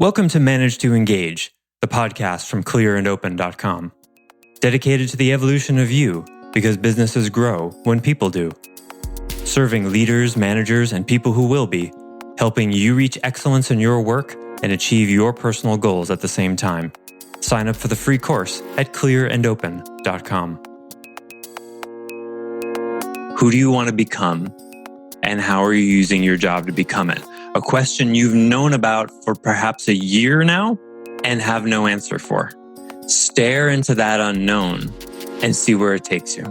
Welcome to Manage to Engage, the podcast from clearandopen.com. Dedicated to the evolution of you, because businesses grow when people do. Serving leaders, managers, and people who will be, helping you reach excellence in your work and achieve your personal goals at the same time. Sign up for the free course at clearandopen.com. Who do you want to become, and how are you using your job to become it? A question you've known about for perhaps a year now and have no answer for. Stare into that unknown and see where it takes you.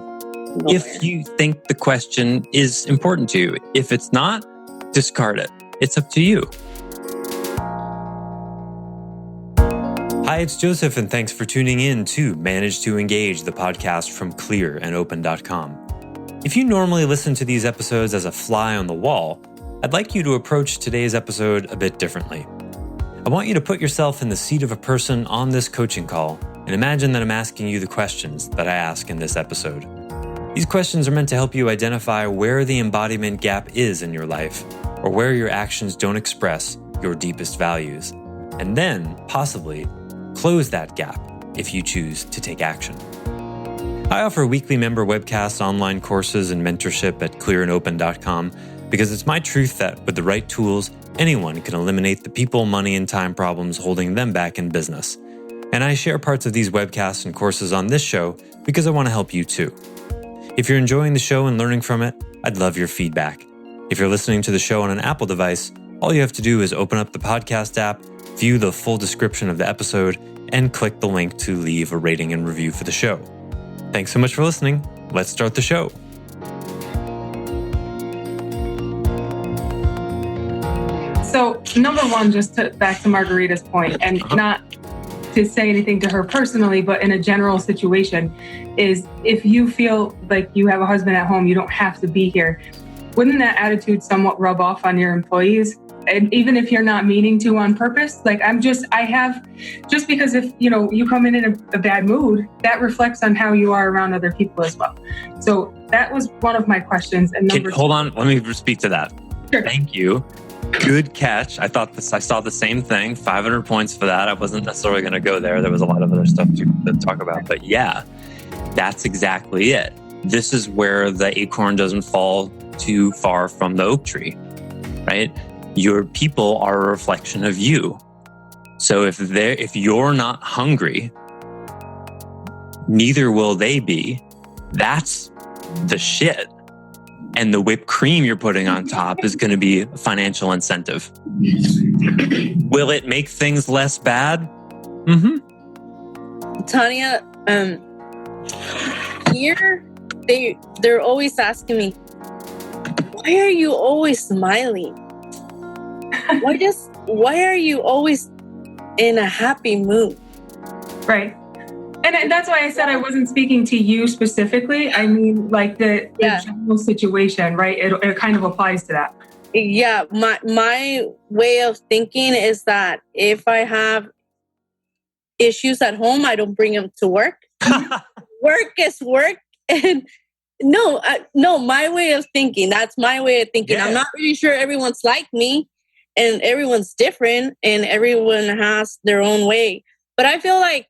If you think the question is important to you, if it's not, discard it. It's up to you. Hi, it's Joseph, and thanks for tuning in to Manage to Engage, the podcast from clearandopen.com. If you normally listen to these episodes as a fly on the wall, I'd like you to approach today's episode a bit differently. I want you to put yourself in the seat of a person on this coaching call and imagine that I'm asking you the questions that I ask in this episode. These questions are meant to help you identify where the embodiment gap is in your life, or where your actions don't express your deepest values, and then, possibly, close that gap if you choose to take action. I offer weekly member webcasts, online courses, and mentorship at clearandopen.com because it's my truth that with the right tools, anyone can eliminate the people, money, and time problems holding them back in business. And I share parts of these webcasts and courses on this show because I want to help you too. If you're enjoying the show and learning from it, I'd love your feedback. If you're listening to the show on an Apple device, all you have to do is open up the podcast app, view the full description of the episode, and click the link to leave a rating and review for the show. Thanks so much for listening. Let's start the show. So, number one, back to Margarita's point, and not to say anything to her personally, but in a general situation, is if you feel like you have a husband at home, you don't have to be here. Wouldn't that attitude somewhat rub off on your employees? And even if you're not meaning to on purpose, because if you come in a bad mood, that reflects on how you are around other people as well. So that was one of my questions. And hold on, let me speak to that. Sure. Thank you. Good catch. I saw the same thing. 500 points for that. I wasn't necessarily going to go there. There was a lot of other stuff to talk about. But yeah, that's exactly it. This is where the acorn doesn't fall too far from the oak tree, right? Your people are a reflection of you. So if you're not hungry, neither will they be. That's the shit. And the whipped cream you're putting on top is going to be a financial incentive. Will it make things less bad? Mm-hmm. Tanya, here they're always asking me, why are you always smiling? Why are you always in a happy mood? Right. And that's why I said I wasn't speaking to you specifically. I mean, like the general situation, right? It kind of applies to that. Yeah. My way of thinking is that if I have issues at home, I don't bring them to work. Work is work. And no, my way of thinking, that's my way of thinking. Yeah. I'm not really sure everyone's like me and everyone's different and everyone has their own way. But I feel like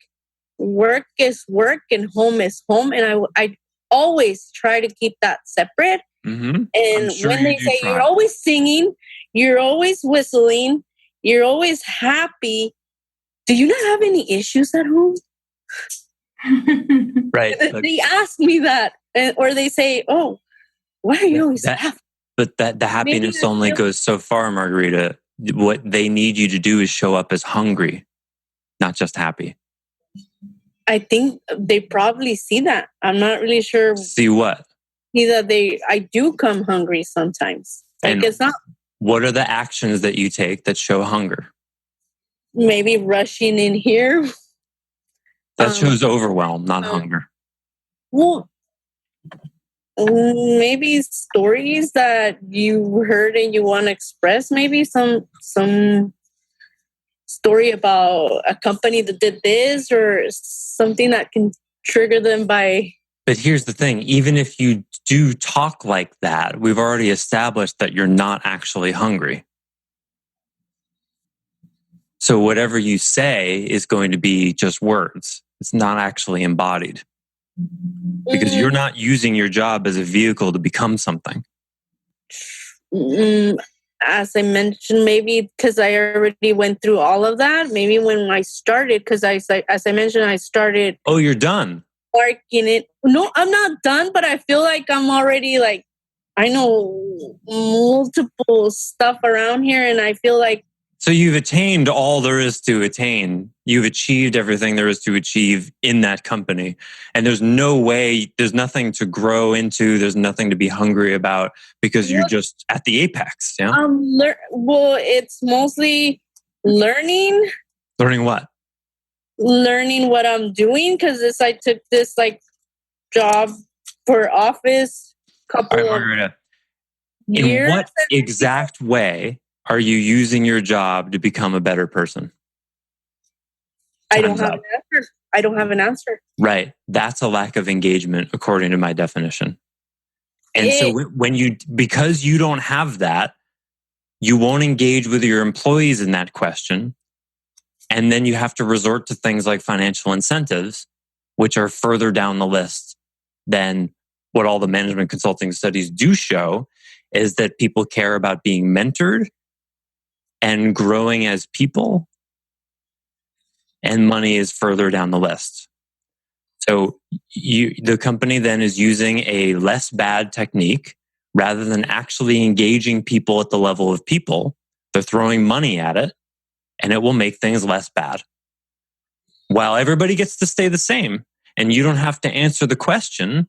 work is work and home is home. And I always try to keep that separate. Mm-hmm. And when they say you're always singing, you're always whistling, you're always happy, do you not have any issues at home? Right. They ask me that. Or they say, oh, why are you always happy? But the happiness only goes so far, Margarita. What they need you to do is show up as hungry, not just happy. I think they probably see that. I'm not really sure. See what? See that I do come hungry sometimes. And it's not. What are the actions that you take that show hunger? Maybe rushing in here. That shows overwhelm, not hunger. Well, maybe stories that you heard and you want to express. Maybe some story about a company that did this or something that can trigger them by... But here's the thing. Even if you do talk like that, we've already established that you're not actually hungry. So whatever you say is going to be just words. It's not actually embodied because you're not using your job as a vehicle to become something. As I mentioned, maybe because I already went through all of that. Maybe when I started, because as I mentioned, I started. Oh, you're done. Working it. No, I'm not done, but I feel like I'm already like, I know multiple stuff around here, and I feel like. So you've attained all there is to attain. You've achieved everything there is to achieve in that company. And there's no way, there's nothing to grow into. There's nothing to be hungry about because you're just at the apex. Yeah. Well, it's mostly learning. Learning what? Learning what I'm doing, because I took this like job for office couple of Margarita, years. In what exact way are you using your job to become a better person? I don't have an answer. I don't have an answer. Right. That's a lack of engagement, according to my definition. And so because you don't have that, you won't engage with your employees in that question. And then you have to resort to things like financial incentives, which are further down the list than what all the management consulting studies do show, is that people care about being mentored and growing as people, and money is further down the list. So the company then is using a less bad technique rather than actually engaging people at the level of people. They're throwing money at it, and it will make things less bad. While everybody gets to stay the same, and you don't have to answer the question,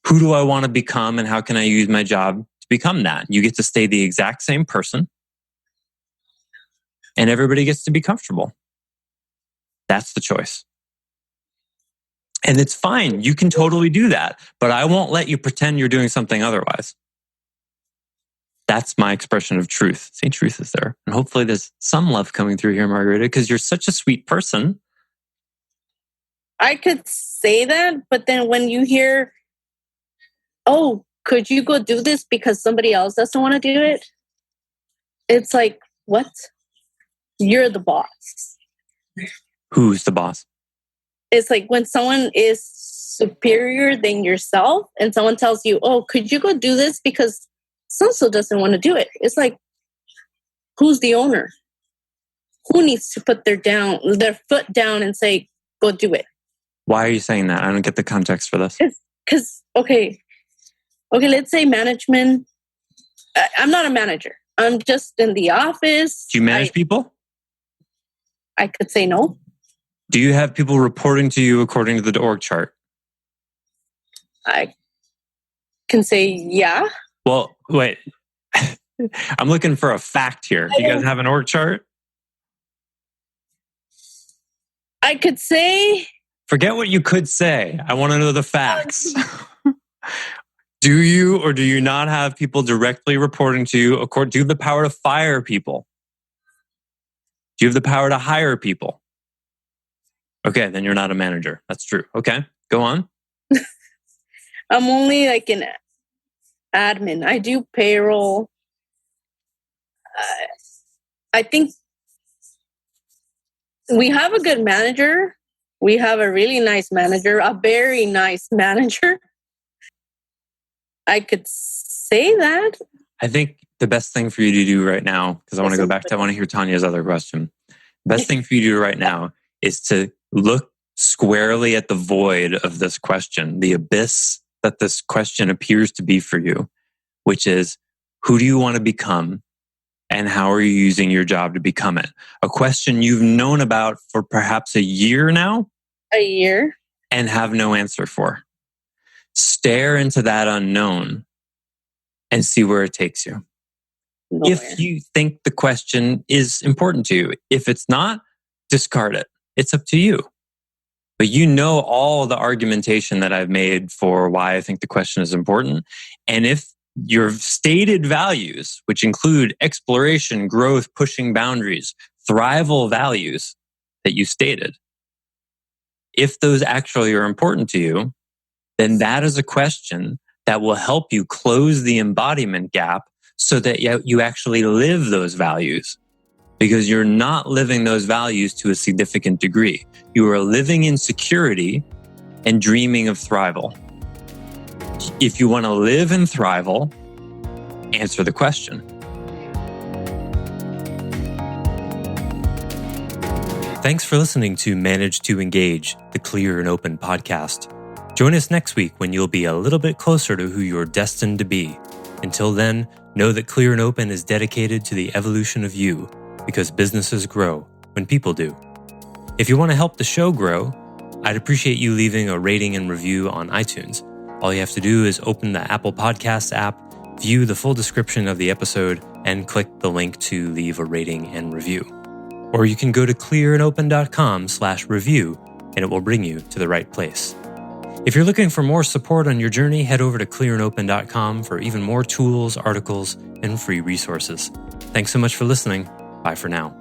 who do I want to become and how can I use my job to become that? You get to stay the exact same person, and everybody gets to be comfortable. That's the choice. And it's fine. You can totally do that, but I won't let you pretend you're doing something otherwise. That's my expression of truth. See, truth is there. And hopefully there's some love coming through here, Margarita, because you're such a sweet person. I could say that, but then when you hear, oh, could you go do this because somebody else doesn't want to do it? It's like, what? You're the boss. Who's the boss? It's like when someone is superior than yourself and someone tells you, oh, could you go do this because so-and-so doesn't want to do it? It's like, who's the owner? Who needs to put their foot down and say, go do it? Why are you saying that? I don't get the context for this. Because, okay, let's say management. I'm not a manager. I'm just in the office. Do you manage people? I could say no. Do you have people reporting to you according to the org chart? I can say yeah. Well, wait. I'm looking for a fact here. Do you guys have an org chart? I could say... Forget what you could say. I want to know the facts. Do you or do you not have people directly reporting to you? Do you have the power to fire people? Do you have the power to hire people? Okay, then you're not a manager. That's true. Okay, go on. I'm only like an admin. I do payroll. I think we have a good manager. We have a really nice manager, a very nice manager. I could say that. I think the best thing for you to do right now, because I want to go back to, I want to hear Tanya's other question. The best thing for you to do right now is to look squarely at the void of this question, the abyss that this question appears to be for you, which is, who do you want to become and how are you using your job to become it? A question you've known about for perhaps a year now. A year. And have no answer for. Stare into that unknown and see where it takes you. Nowhere. If you think the question is important to you, if it's not, discard it. It's up to you. But you know all the argumentation that I've made for why I think the question is important. And if your stated values, which include exploration, growth, pushing boundaries, thrival values that you stated, if those actually are important to you, then that is a question that will help you close the embodiment gap so that you actually live those values. because you're not living those values to a significant degree. You are living in security and dreaming of thrival. If you want to live in thrival, answer the question. Thanks for listening to Manage to Engage, the Clear and Open podcast. Join us next week when you'll be a little bit closer to who you're destined to be. Until then, know that Clear and Open is dedicated to the evolution of you, because businesses grow when people do. If you want to help the show grow, I'd appreciate you leaving a rating and review on iTunes. All you have to do is open the Apple Podcasts app, view the full description of the episode, and click the link to leave a rating and review. Or you can go to clearandopen.com/review and it will bring you to the right place. If you're looking for more support on your journey, head over to clearandopen.com for even more tools, articles, and free resources. Thanks so much for listening. Bye for now.